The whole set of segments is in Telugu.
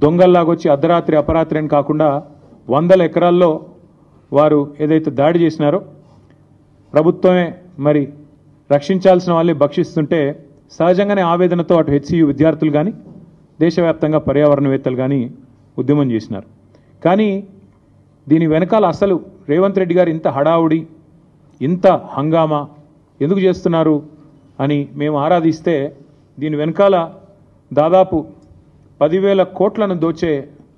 దొంగల్లాగొచ్చి అర్ధరాత్రి అపరాత్రి అని కాకుండా వందల ఎకరాల్లో వారు ఏదైతే దాడి చేసినారో ప్రభుత్వమే మరి రక్షించాల్సిన వాళ్ళే భక్షిస్తుంటే సహజంగానే ఆవేదనతో అటు హెచ్సియు విద్యార్థులు కానీ దేశవ్యాప్తంగా పర్యావరణవేత్తలు కానీ ఉద్యమం చేసినారు. కానీ దీని వెనకాల అసలు రేవంత్ రెడ్డి గారు ఇంత హడావుడి ఇంత హంగామా ఎందుకు చేస్తున్నారు అని మేము ఆరాధిస్తే దీని వెనకాల దాదాపు 10,000 కోట్లను దోచే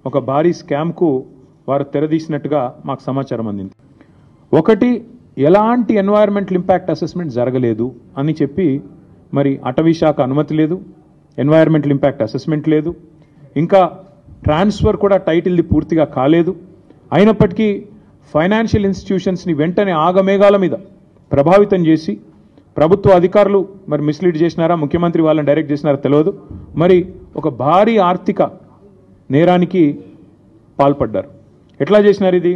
ఒక భారీ స్కామ్కు వారు తెరదీసినట్టుగా మాకు సమాచారం అందింది. ఒకటి, ఎలాంటి ఎన్వైరన్మెంటల్ ఇంపాక్ట్ అసెస్మెంట్ జరగలేదు అని చెప్పి మరి అటవీ శాఖ అనుమతి లేదు, ఎన్వైరన్మెంటల్ ఇంపాక్ట్ అసెస్మెంట్ లేదు, ఇంకా ట్రాన్స్ఫర్ కూడా టైటిల్ది పూర్తిగా కాలేదు. అయినప్పటికీ ఫైనాన్షియల్ ఇన్స్టిట్యూషన్స్ని వెంటనే ఆగమేఘాల మీద ప్రభావితం చేసి ప్రభుత్వ అధికారులు మరి మిస్లీడ్ చేసినారా, ముఖ్యమంత్రి వాళ్ళని డైరెక్ట్ చేసినారా తెలియదు, మరి ఒక భారీ ఆర్థిక నేరానికి పాల్పడ్డారు. ఎట్లా చేసినారు ఇది?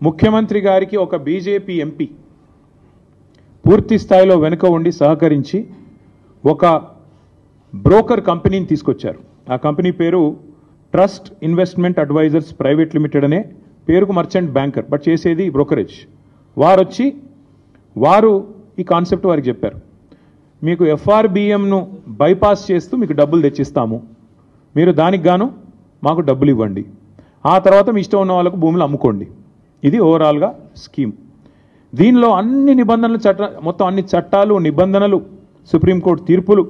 ముఖ్యమంత్రి గారికి ఒక బీజేపీ ఎంపీ పూర్తి స్థాయిలో వెనుక ఉండి సహకరించి ఒక బ్రోకర్ కంపెనీని తీసుకొచ్చారు. ఆ కంపెనీ పేరు trust investment advisers private limited అనే పేరుకు మర్చెంట్ బ్యాంకర్, బట్ చేసేది బ్రోకరేజ్. వారు ఈ కాన్సెప్ట్ వారికి చెప్పారు, మీకు ఎఫ్ఆర్బిఎంను బైపాస్ చేస్తూ మీకు డబ్బులు తెచ్చిస్తాము, మీరు దానికి గాను మాకు డబ్బులు ఇవ్వండి, ఆ తర్వాత మీ ఇష్టం ఉన్న వాళ్ళకు భూములు అమ్ముకోండి. ఇది ఓవరాల్గా స్కీమ్. దీనిలో అన్ని నిబంధనలు మొత్తం అన్ని చట్టాలు నిబంధనలు సుప్రీంకోర్టు తీర్పులు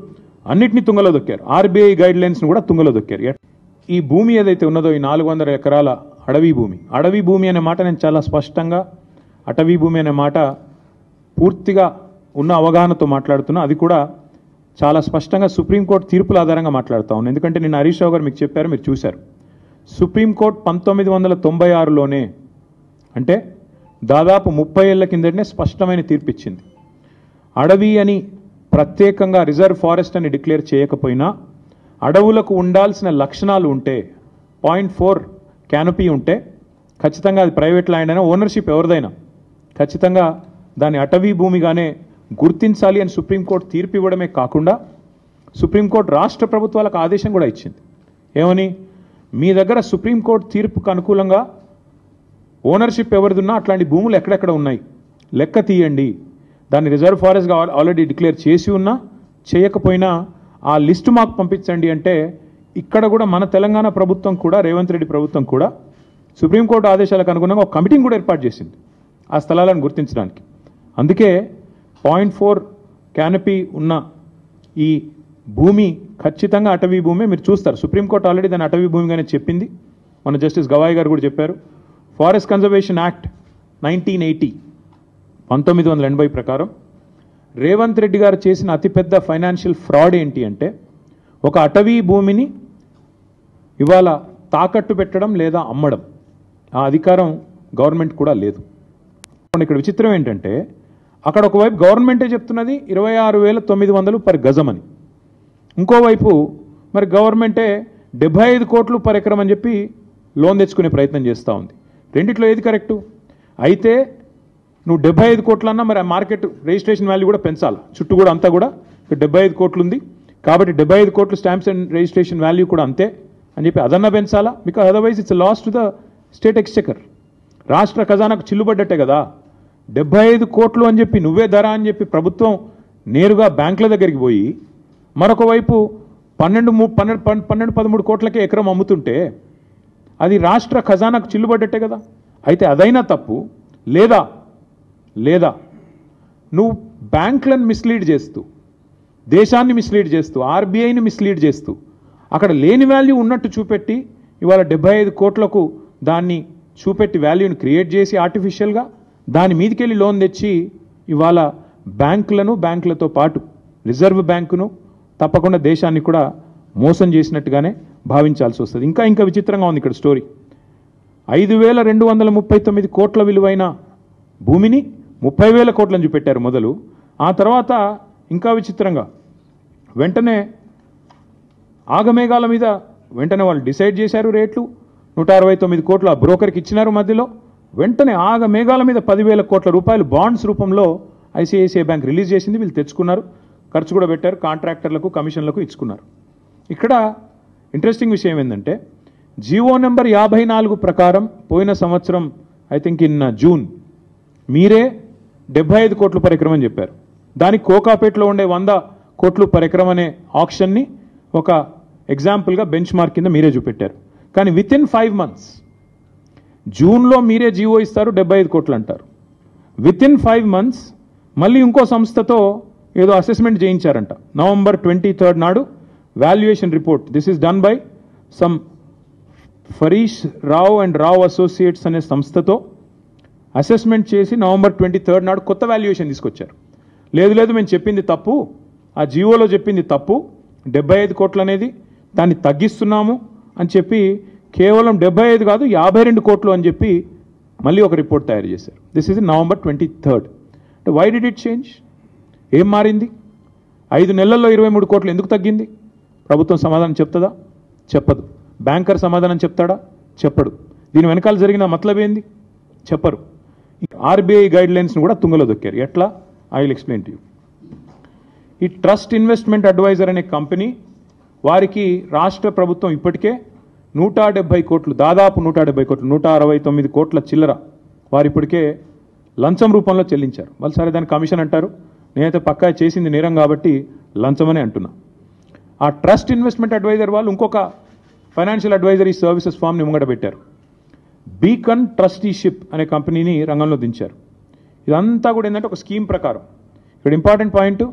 అన్నిటినీ తుంగలో దొక్కారు. ఆర్బీఐ గైడ్ లైన్స్ను కూడా తుంగలో దొక్కారు. ఈ భూమి ఏదైతే ఉన్నదో ఈ 400 ఎకరాల అడవి భూమి అనే మాట నేను చాలా స్పష్టంగా అటవీ భూమి అనే మాట పూర్తిగా ఉన్న అవగాహనతో మాట్లాడుతున్నా. అది కూడా చాలా స్పష్టంగా సుప్రీంకోర్టు తీర్పుల ఆధారంగా మాట్లాడుతూ ఉన్నాను. ఎందుకంటే నిన్న హరీష్ రావు గారు మీకు చెప్పారు, మీరు చూశారు. సుప్రీంకోర్టు 1996లోనే అంటే దాదాపు 30 ఏళ్ల కిందటనే స్పష్టమైన తీర్పు ఇచ్చింది. అడవి అని ప్రత్యేకంగా రిజర్వ్ ఫారెస్ట్ అని డిక్లేర్ చేయకపోయినా అడవులకు ఉండాల్సిన లక్షణాలు ఉంటే 0.4 క్యానపీ ఉంటే ఖచ్చితంగా అది ప్రైవేట్ ల్యాండ్ అయినా ఓనర్షిప్ ఎవరిదైనా ఖచ్చితంగా దాన్ని అటవీ భూమిగానే గుర్తించాలి అని సుప్రీంకోర్టు తీర్పు ఇవ్వడమే కాకుండా సుప్రీంకోర్టు రాష్ట్ర ప్రభుత్వాలకు ఆదేశం కూడా ఇచ్చింది. ఏమని? మీ దగ్గర సుప్రీంకోర్టు తీర్పుకు అనుకూలంగా ఓనర్షిప్ ఎవరిదున్నా అట్లాంటి భూములు ఎక్కడెక్కడ ఉన్నాయి లెక్క తీయండి, దాన్ని రిజర్వ్ ఫారెస్ట్గా ఆల్రెడీ డిక్లేర్ చేసి ఉన్నా చేయకపోయినా ఆ లిస్టు మాకు పంపించండి అంటే ఇక్కడ కూడా మన తెలంగాణ ప్రభుత్వం కూడా రేవంత్ రెడ్డి ప్రభుత్వం కూడా సుప్రీంకోర్టు ఆదేశాలకు అనుగుణంగా ఒక కమిటీని కూడా ఏర్పాటు చేసింది ఆ స్థలాలను గుర్తించడానికి. అందుకే 0.4 క్యానపీ ఉన్న ఈ భూమి ఖచ్చితంగా అటవీ భూమి. మీరు చూస్తారు సుప్రీంకోర్టు ఆల్రెడీ దాన్ని అటవీ భూమిగానే చెప్పింది. మన జస్టిస్ గవాయ్ గారు కూడా చెప్పారు. ఫారెస్ట్ కన్జర్వేషన్ యాక్ట్ 1980 ప్రకారం రేవంత్ రెడ్డి గారు చేసిన అతిపెద్ద ఫైనాన్షియల్ ఫ్రాడ్ ఏంటి అంటే ఒక అటవీ భూమిని ఇవాళ తాకట్టు పెట్టడం లేదా అమ్మడం, ఆ అధికారం గవర్నమెంట్ కూడా లేదు. ఇక్కడ విచిత్రం ఏంటంటే అక్కడ ఒకవైపు గవర్నమెంటే చెప్తున్నది 26,900 పర్ గజం అని, ఇంకోవైపు మరి గవర్నమెంటే 75 కోట్లు పర్ ఎకరం అని చెప్పి లోన్ తెచ్చుకునే ప్రయత్నం చేస్తూ ఉంది. రెండిట్లో ఏది కరెక్టు? అయితే నువ్వు 75 కోట్లన్నా మరి ఆ మార్కెట్ రిజిస్ట్రేషన్ వాల్యూ కూడా పెంచాలి. చుట్టూ కూడా అంతా కూడా 75 కోట్లు ఉంది కాబట్టి 75 కోట్లు స్టాంప్స్ అండ్ రిజిస్ట్రేషన్ వాల్యూ కూడా అంతే అని చెప్పి అదన్నా పెంచాలా. Because otherwise it's loss to the state exchequer. రాష్ట్ర ఖజానాకు చిల్లుబడ్డట్టే కదా. 75 కోట్లు అని చెప్పి నువ్వే ధర అని చెప్పి ప్రభుత్వం నేరుగా బ్యాంకుల దగ్గరికి పోయి మరొక వైపు 12-13 కోట్లకే ఎకరం అమ్ముతుంటే అది రాష్ట్ర ఖజానాకు చిల్లుబడ్డట్టే కదా. అయితే అదైనా తప్పు. లేదా నువ్వు బ్యాంకులను మిస్లీడ్ చేస్తూ దేశాన్ని మిస్లీడ్ చేస్తూ ఆర్బీఐని మిస్లీడ్ చేస్తూ అక్కడ లేని వాల్యూ ఉన్నట్టు చూపెట్టి ఇవాళ 75 కోట్లకు దాన్ని చూపెట్టి వాల్యూని క్రియేట్ చేసి ఆర్టిఫిషియల్గా దాని మీదకెళ్ళి లోన్ తెచ్చి ఇవాళ బ్యాంకులతో పాటు రిజర్వ్ బ్యాంకును తప్పకుండా దేశాన్ని కూడా మోసం చేసినట్టుగానే భావించాల్సి వస్తుంది. ఇంకా విచిత్రంగా ఉంది ఇక్కడ స్టోరీ. 5,239 కోట్ల విలువైన భూమిని 30,000 కోట్లని చూపెట్టారు మొదలు. ఆ తర్వాత ఇంకా విచిత్రంగా వెంటనే ఆగమేఘాల మీద వెంటనే వాళ్ళు డిసైడ్ చేశారు రేట్లు. 169 కోట్లు ఆ బ్రోకర్కి ఇచ్చినారు. మధ్యలో వెంటనే ఆగమేఘాల మీద 10,000 కోట్ల రూపాయలు బాండ్స్ రూపంలో ఐసిఐసిఐ బ్యాంక్ రిలీజ్ చేసింది. వీళ్ళు తెచ్చుకున్నారు, ఖర్చు కూడా పెట్టారు, కాంట్రాక్టర్లకు కమిషన్లకు ఇచ్చుకున్నారు. ఇక్కడ ఇంట్రెస్టింగ్ విషయం ఏంటంటే జీవో నెంబర్ 54 ప్రకారం పోయిన సంవత్సరం ఐ థింక్ ఇన్ జూన్ మీరే 75 కోట్ల పర్ ఎకరం అని చెప్పారు. దానికి కోకాపేటలో ఉండే 100 కోట్లు పర్ ఎకరం అనే ఆప్షన్ని ఒక ఎగ్జాంపుల్గా బెంచ్ మార్క్ కింద మీరే చూపెట్టారు. కానీ విత్ ఇన్ 5 months జూన్లో మీరే జీవో ఇస్తారు 75 కోట్లు అంటారు. విత్ ఇన్ 5 months మళ్ళీ ఇంకో సంస్థతో ఏదో అసెస్మెంట్ చేయించారంట. November 23 నాడు valuation report, this is done by some ఫరీష్ Rao and Rao associates అనే సంస్థతో అసెస్మెంట్ చేసి November 23 నాడు కొత్త వాల్యుయేషన్ తీసుకొచ్చారు. లేదు మేము చెప్పింది తప్పు, ఆ జీవోలో చెప్పింది తప్పు, 75 కోట్లు అనేది దాన్ని తగ్గిస్తున్నాము అని చెప్పి కేవలం 75 కాదు 52 కోట్లు అని చెప్పి మళ్ళీ ఒక రిపోర్ట్ తయారు చేశారు. This is November 23. Why did it change? ఏం మారింది? 5 నెలల్లో 23 కోట్లు ఎందుకు తగ్గింది? ప్రభుత్వం సమాధానం చెప్తుందా? చెప్పదు. బ్యాంకర్ సమాధానం చెప్తాడా? చెప్పడు. దీని వెనకాల జరిగిన మతలబ్ ఏంది? చెప్పరు. ఆర్బీఐ గైడ్ లైన్స్ను కూడా తుంగలో దొక్కారు. ఎట్లా? I will explain to you. ఈ ట్రస్ట్ ఇన్వెస్ట్మెంట్ అడ్వైజర్ అనే కంపెనీ వారికి రాష్ట్ర ప్రభుత్వం ఇప్పటికే 170 కోట్లు, దాదాపు 170 కోట్లు, 169 కోట్ల చిల్లర వారు ఇప్పటికే లంచం రూపంలో చెల్లించారు. వాళ్ళు సరే దాన్ని కమిషన్ అంటారు, నేనైతే పక్కా చేసింది నేరం కాబట్టి లంచమనే అంటున్నా. ఆ ట్రస్ట్ ఇన్వెస్ట్మెంట్ అడ్వైజర్ వాళ్ళు ఇంకొక ఫైనాన్షియల్ అడ్వైజరీ సర్వీసెస్ ఫామ్ని ముంగట పెట్టారు. బీకన్ ట్రస్టీషిప్ అనే కంపెనీని రంగంలో దించారు. ఇదంతా కూడా ఏంటంటే ఒక స్కీమ్ ప్రకారం. ఇక్కడ ఇంపార్టెంట్ పాయింట్,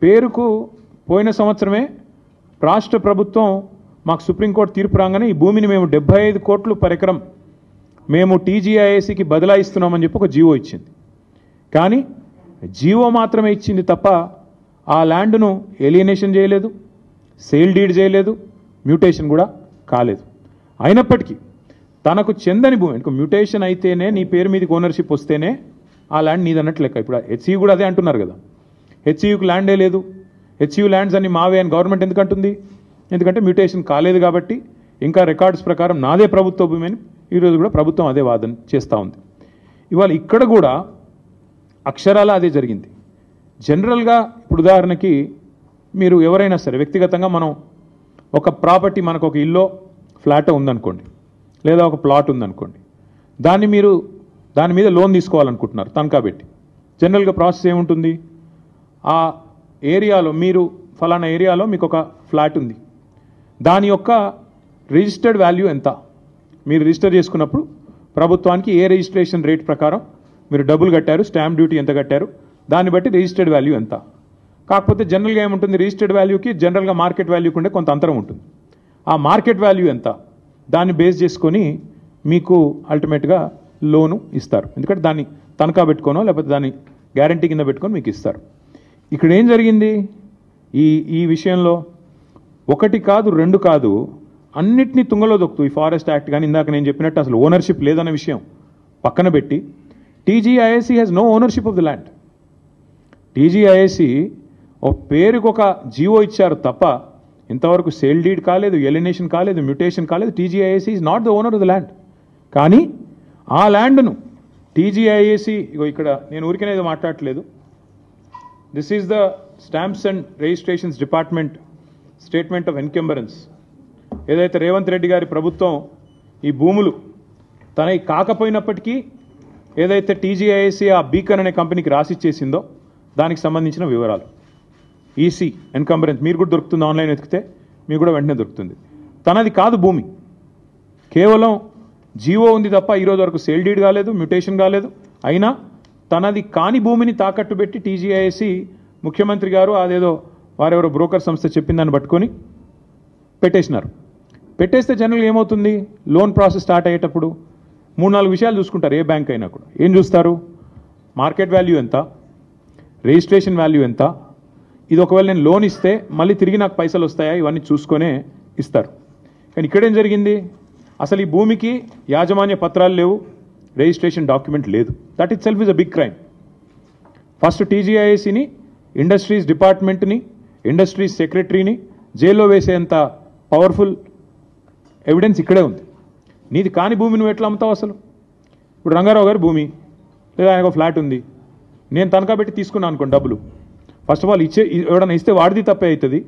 పేరుకు పోయిన సంవత్సరమే రాష్ట్ర ప్రభుత్వం మాకు సుప్రీంకోర్టు తీర్పు రాగానే ఈ భూమిని మేము 75 కోట్లు పర్ ఎకరం మేము టీజీఐఏసీకి బదలాయిస్తున్నామని చెప్పి ఒక జీవో ఇచ్చింది. కానీ జీవో మాత్రమే ఇచ్చింది తప్ప ఆ ల్యాండ్ను ఎలియనేషన్ చేయలేదు, సేల్ డీడ్ చేయలేదు, మ్యూటేషన్ కూడా కాలేదు. అయినప్పటికీ తనకు చెందని భూమి, మ్యూటేషన్ అయితేనే నీ పేరు మీదకి ఓనర్షిప్ వస్తేనే ఆ ల్యాండ్ నీదన్నట్టు లెక్క. ఇప్పుడు హెచ్ఈయూ కూడా అదే అంటున్నారు కదా, హెచ్ఈయూకి ల్యాండే లేదు, హెచ్ఈయూ ల్యాండ్స్ అన్ని మావే అని గవర్నమెంట్ ఎందుకు అంటుంది? ఎందుకంటే మ్యూటేషన్ కాలేదు కాబట్టి ఇంకా రికార్డ్స్ ప్రకారం నాదే ప్రభుత్వ భూమి అని ఈరోజు కూడా ప్రభుత్వం అదే వాదన చేస్తూ ఉంది. ఇవాళ ఇక్కడ కూడా అక్షరాల అదే జరిగింది. జనరల్గా ఇప్పుడు ఉదాహరణకి మీరు ఎవరైనా సరే వ్యక్తిగతంగా మనం ఒక ప్రాపర్టీ, మనకు ఒక ఇల్లో ఫ్లాట్ ఉందనుకోండి, లేదా ఒక ప్లాట్ ఉందనుకోండి, దాని మీద లోన్ తీసుకోవాలనుకుంటున్నారు తనఖా పెట్టి. జనరల్గా ప్రాసెస్ ఏముంటుంది? ఆ ఏరియాలో మీరు ఫలానా ఏరియాలో మీకు ఒక ఫ్లాట్ ఉంది, దాని యొక్క రిజిస్టర్డ్ వాల్యూ ఎంత, మీరు రిజిస్టర్ చేసుకున్నప్పుడు ప్రభుత్వానికి ఏ రిజిస్ట్రేషన్ రేట్ ప్రకారం మీరు డబ్బులు కట్టారు, స్టాంప్ డ్యూటీ ఎంత కట్టారు, దాన్ని బట్టి రిజిస్టర్డ్ వాల్యూ ఎంత. కాకపోతే జనరల్గా ఏముంటుంది, రిజిస్టర్డ్ వాల్యూకి జనరల్గా మార్కెట్ వాల్యూకి ఉండే కొంత అంతరం ఉంటుంది. ఆ మార్కెట్ వాల్యూ ఎంత, దాన్ని బేస్ చేసుకొని మీకు అల్టిమేట్గా లోను ఇస్తారు. ఎందుకంటే దాన్ని తనఖా పెట్టుకోనో లేకపోతే దాన్ని గ్యారంటీ కింద పెట్టుకొని మీకు ఇస్తారు. ఇక్కడ ఏం జరిగింది ఈ విషయంలో? 1 కాదు 2 కాదు, అన్నిటినీ తుంగలో దొక్కుతూ ఈ ఫారెస్ట్ యాక్ట్ కానీ ఇందాక నేను చెప్పినట్టు అసలు ఓనర్షిప్ లేదన్న విషయం పక్కన పెట్టి TGIAC has no ownership of the land. TGIAC ఒక పేరుకు ఒక జీవో ఇచ్చారు తప్ప ఇంతవరకు సేల్ డీడ్ కాలేదు, ఎలినేషన్ కాలేదు, మ్యూటేషన్ కాలేదు. TGIAC is not the owner of the land. కానీ ఆ ల్యాండ్ను టీజీఐఏసీ, ఇక్కడ నేను ఊరికనే మాట్లాడట్లేదు, this is the stamps and registrations department statement of encumbrance. ఏదైతే రేవంత్ రెడ్డి గారి ప్రభుత్వం ఈ భూములు తనవి కాకపోయినప్పటికీ ఏదైతే టీజీఐఏసీ ఆ బీకన్ అనే కంపెనీకి రాసిచ్చేసిందో దానికి సంబంధించిన వివరాలు. ఈసీ ఎన్కంబరెన్స్ మీరు కూడా దొరుకుతుంది, ఆన్లైన్ వెతికితే మీకు కూడా వెంటనే దొరుకుతుంది. తనది కాదు భూమి, కేవలం జీవో ఉంది తప్ప ఈరోజు వరకు సేల్ డీడ్ కాలేదు, మ్యూటేషన్ కాలేదు. అయినా తనది కాని భూమిని తాకట్టు పెట్టి టీజీఐఏసీ ముఖ్యమంత్రి గారు అదేదో వారెవరో బ్రోకర్ సంస్థ చెప్పిందని పట్టుకొని పెట్టేసినారు. పెట్టేస్తే జనరల్గా ఏమవుతుంది, లోన్ ప్రాసెస్ స్టార్ట్ అయ్యేటప్పుడు 3-4 విషయాలు చూసుకుంటారు. ఏ బ్యాంక్ అయినా కూడా ఏం చూస్తారు? మార్కెట్ వాల్యూ ఎంత, రిజిస్ట్రేషన్ వాల్యూ ఎంత, ఇది ఒకవేళ నేను లోన్ ఇస్తే మళ్ళీ తిరిగి నాకు పైసలు వస్తాయా, ఇవన్నీ చూసుకొనే ఇస్తారు. కానీ ఇక్కడేం జరిగింది, అసలు ఈ భూమికి యాజమాన్య పత్రాలు లేవు, రిజిస్ట్రేషన్ డాక్యుమెంట్ లేదు. That itself is a big crime. First టీజీఐఏసీని, ఇండస్ట్రీస్ డిపార్ట్మెంట్ని, ఇండస్ట్రీస్ సెక్రటరీని జైల్లో వేసేంత పవర్ఫుల్ ఎవిడెన్స్ ఇక్కడే ఉంది. నీది కాని భూమి నువ్వు ఎట్లా అమ్ముతావు అసలు? ఇప్పుడు రంగారావు గారి భూమి లేదా ఆయనకు ఫ్లాట్ ఉంది, నేను తనఖా పెట్టి తీసుకున్నాను అనుకోండి డబ్బులు. ఫస్ట్ ఆఫ్ ఆల్ ఎవడన్నా ఇస్తే వాడిది తప్పే అవుతుంది,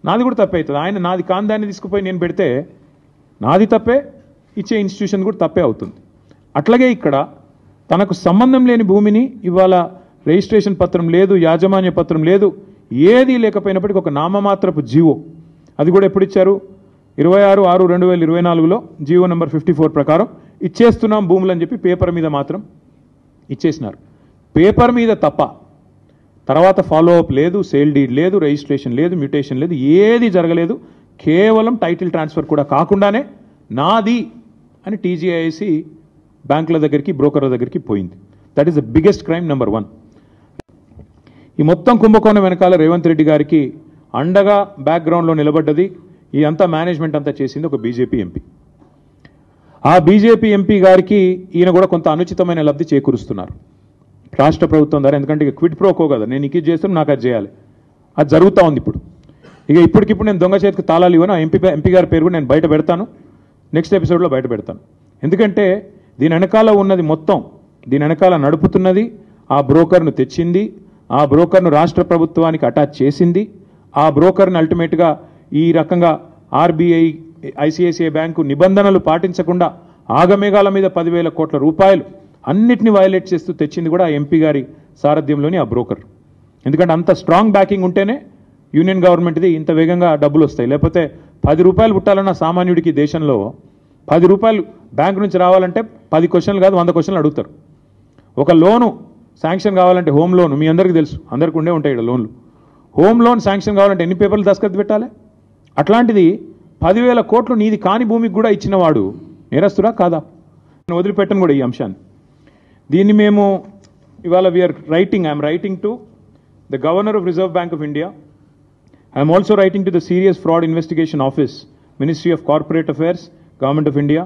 నాది కూడా తప్పే అవుతుంది. ఆయన నాది కాని దాన్ని తీసుకుపోయి నేను పెడితే నాది తప్పే, ఇచ్చే ఇన్స్టిట్యూషన్ కూడా తప్పే అవుతుంది. అట్లాగే ఇక్కడ తనకు సంబంధం లేని భూమిని ఇవాళ రిజిస్ట్రేషన్ పత్రం లేదు, యాజమాన్య పత్రం లేదు, ఏది లేకపోయినప్పటికీ ఒక నామమాత్రపు జీవో, అది కూడా ఎప్పుడు ఇచ్చారు? 26/6/2024లో జీవో నెంబర్ 54 ప్రకారం ఇచ్చేస్తున్నాం భూములు అని చెప్పి పేపర్ మీద మాత్రం ఇచ్చేసినారు. పేపర్ మీద తప్ప తర్వాత ఫాలో అప్ లేదు, సేల్ డీడ్ లేదు, రిజిస్ట్రేషన్ లేదు, మ్యూటేషన్ లేదు, ఏది జరగలేదు. కేవలం టైటిల్ ట్రాన్స్ఫర్ కూడా కాకుండానే నాది అని టీజీఐసి బ్యాంకుల దగ్గరికి, బ్రోకర్ల దగ్గరికి పోయింది. That is the biggest crime number 1. ఈ మొత్తం కుంభకోణం వెనకాల రేవంత్ రెడ్డి గారికి అండగా బ్యాక్గ్రౌండ్లో నిలబడ్డది, ఈ అంతా మేనేజ్మెంట్ అంతా చేసింది ఒక బీజేపీ ఎంపీ. ఆ బీజేపీ ఎంపీ గారికి ఈయన కూడా కొంత అనుచితమైన లబ్ధి చేకూరుస్తున్నారు రాష్ట్ర ప్రభుత్వం ద్వారా. ఎందుకంటే ఇక క్విడ్ ప్రోకో కదా, నేను ఇది చేస్తాను, నాకు అది చేయాలి, అది జరుగుతూ ఉంది ఇప్పుడు. ఇక ఇప్పటికిప్పుడు నేను దొంగ చేతికి తాళాలు ఇవ్వను. ఆ ఎంపీ గారి పేరు కూడా నేను బయట పెడతాను, నెక్స్ట్ ఎపిసోడ్లో బయట పెడతాను. ఎందుకంటే దీని వెనకాల ఉన్నది మొత్తం, దీని వెనకాల నడుపుతున్నది ఆ బ్రోకర్ను తెచ్చింది, ఆ బ్రోకర్ను రాష్ట్ర ప్రభుత్వానికి అటాచ్ చేసింది, ఆ బ్రోకర్ని అల్టిమేట్గా ఈ రకంగా ఆర్బీఐ, ఐసిఐసిఐ బ్యాంకు నిబంధనలు పాటించకుండా ఆగమేఘాల మీద 10,000 కోట్ల రూపాయలు అన్నిటిని వయలేట్ చేస్తూ తెచ్చింది కూడా ఆ ఎంపీ గారి సారథ్యంలోని ఆ బ్రోకర్. ఎందుకంటే అంత స్ట్రాంగ్ బ్యాకింగ్ ఉంటేనే యూనియన్ గవర్నమెంట్ది ఇంత వేగంగా డబ్బులు వస్తాయి. లేకపోతే 10 రూపాయలు పుట్టాలన్న సామాన్యుడికి దేశంలో 10 రూపాయలు బ్యాంకు నుంచి రావాలంటే 10 క్వశ్చన్లు కాదు 100 క్వశ్చన్లు అడుగుతారు. ఒక లోను శాంక్షన్ కావాలంటే, హోమ్ లోన్ మీ అందరికీ తెలుసు, అందరికీ ఉండే ఉంటాయి ఇక్కడ లోన్లు. హోమ్ లోన్ శాంక్షన్ కావాలంటే ఎన్ని పేపర్లు దస్తఖత్ పెట్టాలి? అట్లాంటిది 10,000 కోట్లు నీది కాని భూమికి కూడా ఇచ్చిన వాడు నేరస్తుడా కాదా? నేను వదిలిపెట్టను కూడా ఈ అంశాన్ని. దీన్ని మేము ఇవాళ I'm writing to the governor of Reserve Bank of India. I'm also writing to the Serious Fraud Investigation Office, Ministry of Corporate Affairs, Government of India.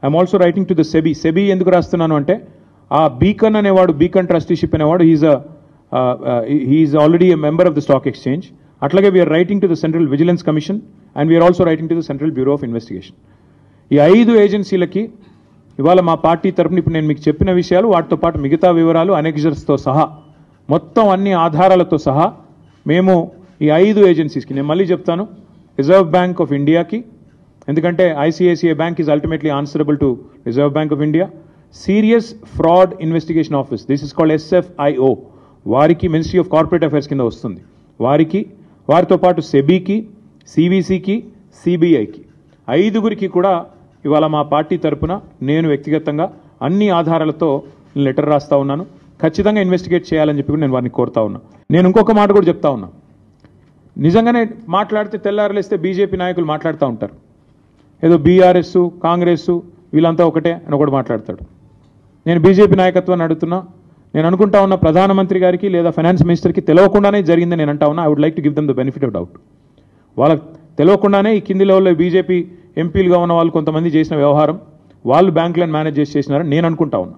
I'm also writing to the SEBI. SEBI ఎందుకు రాస్తున్నాను అంటే, ఆ బీకన్ అనేవాడు, బీకన్ ట్రస్టీషిప్ అనేవాడు, he's already a member of the stock exchange. అట్లాగే we're writing to the Central Vigilance Commission and we're also writing to the Central bureau of investigation. ఈ 5 ఏజెన్సీలకి ఇవాళ మా పార్టీ తరఫున ఇప్పుడు నేను మీకు చెప్పిన విషయాలు, వాటితో పాటు మిగతా వివరాలు, అనెక్జర్స్తో సహా, మొత్తం అన్ని ఆధారాలతో సహా మేము ఈ 5 ఏజెన్సీస్కి, నేను మళ్ళీ చెప్తాను, రిజర్వ్ బ్యాంక్ ఆఫ్ ఇండియాకి, ఎందుకంటే ICICI bank is ultimately answerable to reserve Bank of India, serious Fraud Investigation office, this is called SFIO, వారికి మినిస్ట్రీ ఆఫ్ కార్పొరేట్ అఫైర్స్ కింద వస్తుంది, వారికి, వారితో పాటు సెబీకి, సివిసికి, సిబిఐకి, 5గురికి కూడా ఇవాళ మా పార్టీ తరఫున నేను వ్యక్తిగతంగా అన్ని ఆధారాలతో లెటర్ రాస్తా ఉన్నాను. ఖచ్చితంగా ఇన్వెస్టిగేట్ చేయాలని చెప్పి కూడా నేను వారిని కోరుతా ఉన్నా. నేను ఇంకొక మాట కూడా చెప్తా ఉన్నా, నిజంగానే మాట్లాడితే తెల్లారలేస్తే బీజేపీ నాయకులు మాట్లాడుతూ ఉంటారు, ఏదో బీఆర్ఎస్, కాంగ్రెస్ వీళ్ళంతా ఒకటే అని ఒకటి మాట్లాడతాడు. నేను బీజేపీ నాయకత్వాన్ని అడుగుతున్నా, నేను అనుకుంటా ఉన్నా ప్రధానమంత్రి గారికి లేదా ఫైనాన్స్ మినిస్టర్కి తెలియకుండానే జరిగిందని నేను అంటా ఉన్నా. I would like to give them the benefit of doubt. వాళ్ళకి తెలియకుండానే ఈ కింది లెవెల్లో బీజేపీ ఎంపీలుగా ఉన్న వాళ్ళు కొంతమంది చేసిన వ్యవహారం, వాళ్ళు బ్యాంకులను మేనేజ్ చేసినారని నేను అనుకుంటా ఉన్నా.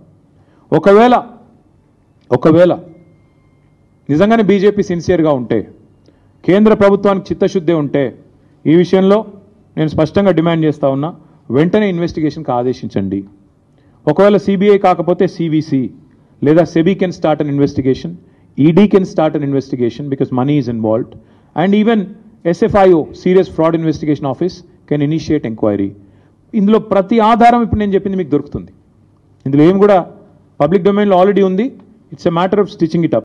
ఒకవేళ నిజంగానే బీజేపీ సిన్సియర్గా ఉంటే, కేంద్ర ప్రభుత్వానికి చిత్తశుద్ధి ఉంటే, ఈ విషయంలో నేను స్పష్టంగా డిమాండ్ చేస్తా ఉన్నా, వెంటనే ఇన్వెస్టిగేషన్కి ఆదేశించండి. ఒకవేళ సిబిఐ కాకపోతే సివిసి లేదా SEBI can start an investigation, ED can start an investigation because money is involved, and even SFIO, serious Fraud Investigation office, can initiate enquiry. ఇందులో ప్రతి ఆధారం ఇప్పుడు నేను చెప్పింది మీకు దొరుకుతుంది. ఇందులో ఏం కూడా పబ్లిక్ డొమైన్లో ఆల్రెడీ ఉంది. It's a matter of stitching it up.